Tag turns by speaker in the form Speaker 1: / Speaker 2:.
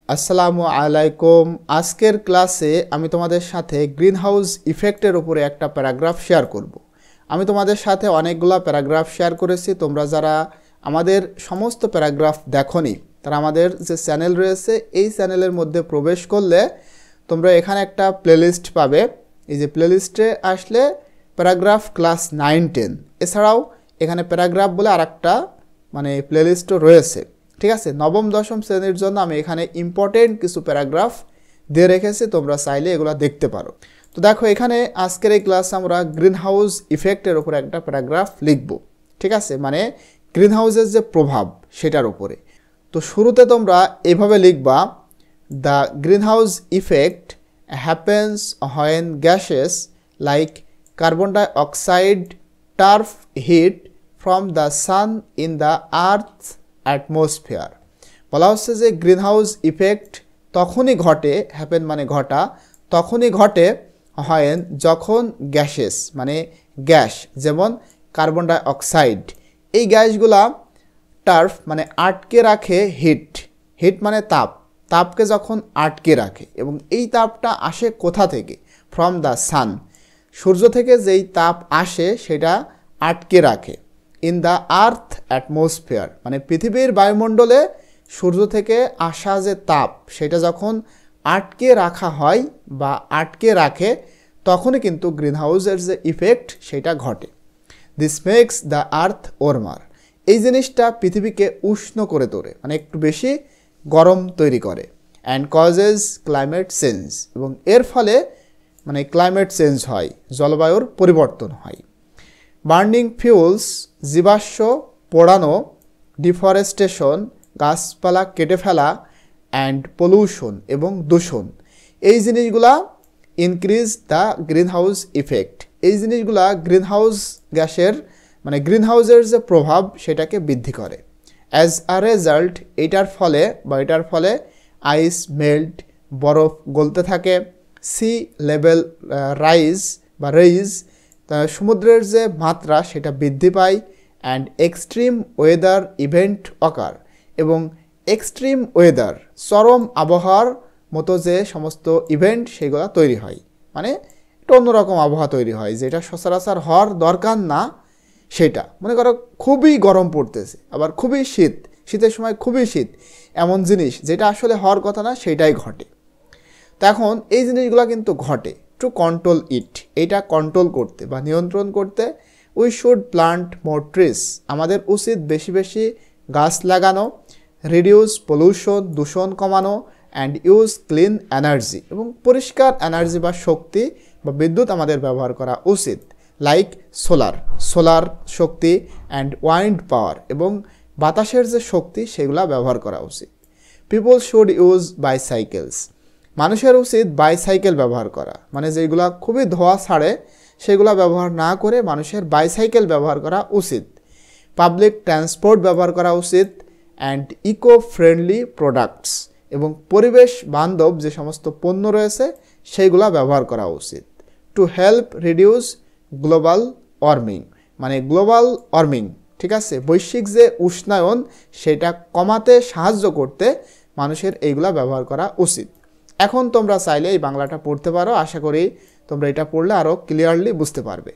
Speaker 1: আসসালামু আলাইকুম। আজকের ক্লাসে আমি তোমাদের সাথে গ্রিন হাউস ইফেক্টের উপরে একটা প্যারাগ্রাফ শেয়ার করব। আমি তোমাদের সাথে অনেকগুলো প্যারাগ্রাফ শেয়ার করেছি। তোমরা যারা আমাদের সমস্ত প্যারাগ্রাফ দেখোনি তারা আমাদের যে চ্যানেল রয়েছে এই চ্যানেলের মধ্যে প্রবেশ করলে তোমরা এখানে একটা প্লেলিস্ট পাবে। এই যে প্লেলিস্টে আসলে প্যারাগ্রাফ ক্লাস 9-10 এছাড়াও এখানে প্যারাগ্রাফ বলে আরেকটা প্লেলিস্টও রয়েছে। ঠিক আছে, নবম দশম শ্রেণীর জন্য আমি এখানে ইম্পর্টেন্ট কিছু প্যারাগ্রাফ দিয়ে রেখেছি, তোমরা চাইলে এগুলো দেখতে পারো। তো দেখো, এখানে আজকের এই ক্লাসে আমরা গ্রিন হাউস ইফেক্টের উপরে একটা প্যারাগ্রাফ লিখব। ঠিক আছে, গ্রিন হাউসের যে প্রভাব সেটার উপরে। তো শুরুতে তোমরা এভাবে লিখবা, the greenhouse effect happens when gases like carbon dioxide trap heat from the sun in the earth atmosphere. বলা হচ্ছে যে গ্রিন হাউস ইফেক্ট তখনই ঘটে, হ্যাপেন ঘটা, তখনই ঘটে হয় যখন গ্যাসেস গ্যাস, যেমন কার্বন ডাইঅক্সাইড, এই গ্যাসগুলা টার্ফ আটকে রাখে হিট, হিট তাপ, তাপকে যখন আটকে রাখে, এবং এই তাপটা আসে কোথা থেকে? ফ্রম দ্য সান, সূর্য থেকে যেই তাপ আসে সেটা আটকে রাখে। ইন দ্য আর্থ অ্যাটমসফিয়ার, পৃথিবীর বায়ুমণ্ডলে সূর্য থেকে আসা যে তাপ সেটা যখন আটকে রাখা হয় বা আটকে রাখে, তখনই কিন্তু গ্রিন হাউসের যে ইফেক্ট সেটা ঘটে। This makes the earth warmer, এই জিনিসটা পৃথিবীকে উষ্ণ করে তোলে, একটু বেশি গরম তৈরি করে। অ্যান্ড কজেস ক্লাইমেট চেঞ্জ, এবং এর ফলে ক্লাইমেট চেঞ্জ হয়, জলবায়ুর পরিবর্তন হয়। বার্নিং ফিউলস, জীবাশ্ম পোড়ানো, ডিফরেস্টেশন, গাছপালা কেটে ফেলা, অ্যান্ড পলিউশন, এবং দূষণ, এই জিনিসগুলা increase the greenhouse effect, এই জিনিসগুলা গ্রিন হাউস গ্যাসের গ্রিন হাউসের যে প্রভাব সেটাকে বৃদ্ধি করে। অ্যাজ আ রেজাল্ট, এটার ফলে আইস মেল্ট, বরফ গলতে থাকে, সি লেভেল রাইজ, সমুদ্রের যে মাত্রা সেটা বৃদ্ধি পায়, অ্যান্ড এক্সট্রিম ওয়েদার ইভেন্ট অকার, এবং এক্সট্রিম ওয়েদার, চরম আবহাওয়ার মতো যে সমস্ত ইভেন্ট সেগুলো তৈরি হয়, একটা অন্যরকম আবহাওয়া তৈরি হয় যেটা সচরাচর হওয়ার দরকার না। সেটা মনে করো খুবই গরম পড়তেছে, আবার খুবই শীত, শীতের সময় খুবই শীত, এমন জিনিস যেটা আসলে হওয়ার কথা না সেটাই ঘটে। তো এখন এই জিনিসগুলো কিন্তু ঘটে। টু কন্ট্রোল ইট, এইটা কন্ট্রোল করতে বা নিয়ন্ত্রণ করতে, we should plant more trees, আমাদের উচিত বেশি বেশি গাছ লাগানো, রিডিউস পলিউশন, দূষণ কমানো, অ্যান্ড ইউজ ক্লিন এনার্জি, এবং পরিষ্কার এনার্জি বা শক্তি বা বিদ্যুৎ আমাদের ব্যবহার করা উচিত। Like solar Shakti, and wind পাওয়ার, এবং বাতাসের যে শক্তি সেগুলো ব্যবহার করা উচিত। পিপল শুড ইউজ বাইসাইকেলস, মানুষের উচিত বাইসাইকেল ব্যবহার করা, যেগুলা খুবই ধোঁয়া ছাড়ে সেগুলো ব্যবহার না করে মানুষের বাইসাইকেল ব্যবহার করা উচিত। পাবলিক ট্রান্সপোর্ট ব্যবহার করা উচিত, অ্যান্ড ইকো ফ্রেন্ডলি প্রোডাক্টস, এবং পরিবেশ বান্ধব যে সমস্ত পণ্য রয়েছে সেইগুলো ব্যবহার করা উচিত। To help reduce global warming, global warming, ঠিক আছে, বৈশ্বিক যে উষ্ণায়ন সেটা কমাতে সাহায্য করতে মানুষের এইগুলা ব্যবহার করা উচিত। এখন তোমরা চাইলে এই বাংলাটা পড়তে পারো, আশা করি তোমরা এটা পড়লে আরও ক্লিয়ারলি বুঝতে পারবে।